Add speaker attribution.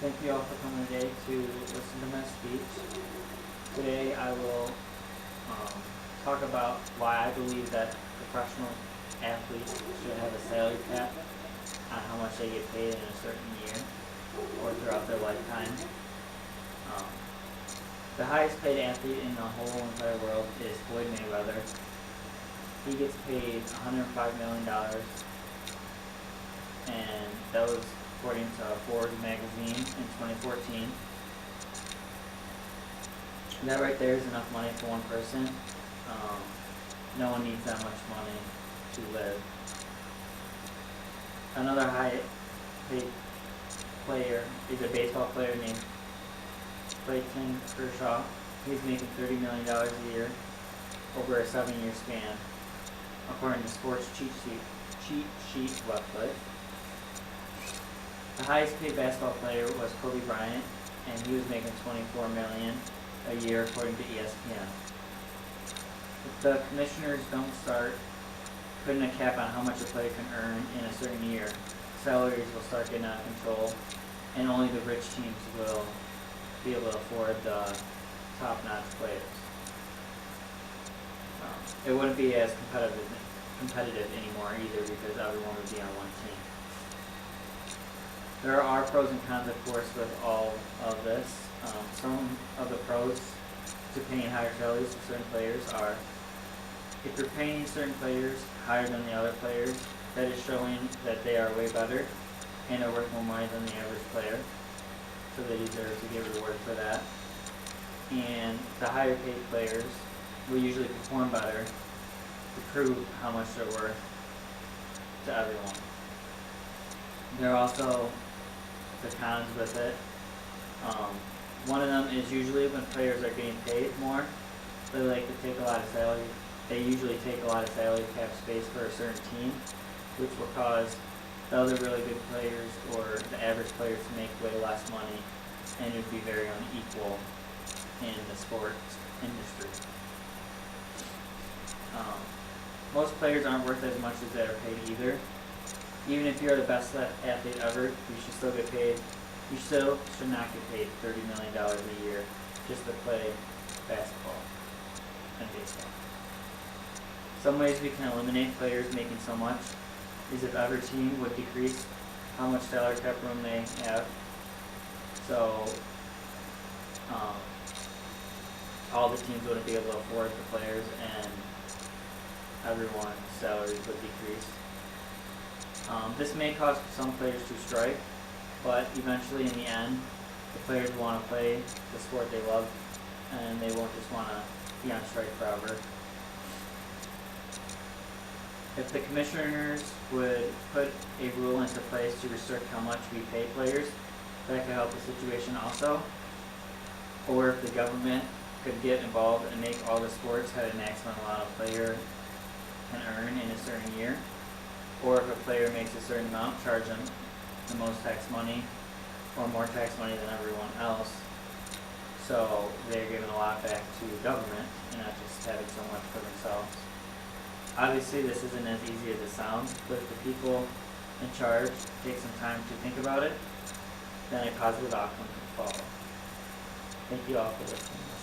Speaker 1: Thank you all for coming today to listen to my speech. Today I will talk about why I believe that professional athletes should have a salary cap on how much they get paid in a certain year or throughout their lifetime. The highest paid athlete in the whole entire world is Floyd Mayweather. He gets paid $105 million, and that was according to Forbes magazine in 2014. That right there is enough money for one person. No one needs that much money to live. Another high paid player is a baseball player named Clayton Kershaw. He's making $30 million a year over a 7-year span, according to Sports Cheat Sheet website. The highest paid basketball player was Kobe Bryant, and he was making $24 million a year according to ESPN. If the commissioners don't start putting a cap on how much a player can earn in a certain year, salaries will start getting out of control, and only the rich teams will be able to afford the top-notch players. It wouldn't be as competitive anymore either, because everyone would be on one team. There are pros and cons, of course, with all of this. Some of the pros to paying higher salaries for certain players are, if you're paying certain players higher than the other players, that is showing that they are way better and are worth more money than the average player, so they deserve to get rewarded for that. And the higher paid players will usually perform better to prove how much they're worth to everyone. There are also the cons with it. One of them is usually when players are getting paid more, they like to take a lot of salary. They usually take a lot of salary cap space for a certain team, which will cause the other really good players or the average players to make way less money, and it would be very unequal in the sports industry. Most players aren't worth as much as they are paid either. Even if you're the best athlete ever, you should still get paid. You still should not get paid $30 million a year just to play basketball and baseball. Some ways we can eliminate players making so much is if every team would decrease how much salary cap room they have. So all the teams wouldn't be able to afford the players, and everyone's salaries would decrease. This may cause some players to strike, but eventually in the end, the players want to play the sport they love, and they won't just want to be on strike forever. If the commissioners would put a rule into place to restrict how much we pay players, that could help the situation also. Or if the government could get involved and make all the sports have a maximum amount a player can earn in a certain year. Or if a player makes a certain amount, charge them the most tax money or more tax money than everyone else, so they're giving a lot back to the government and not just having so much for themselves. Obviously this isn't as easy as it sounds, but if the people in charge take some time to think about it, then a positive outcome can follow. Thank you all for listening.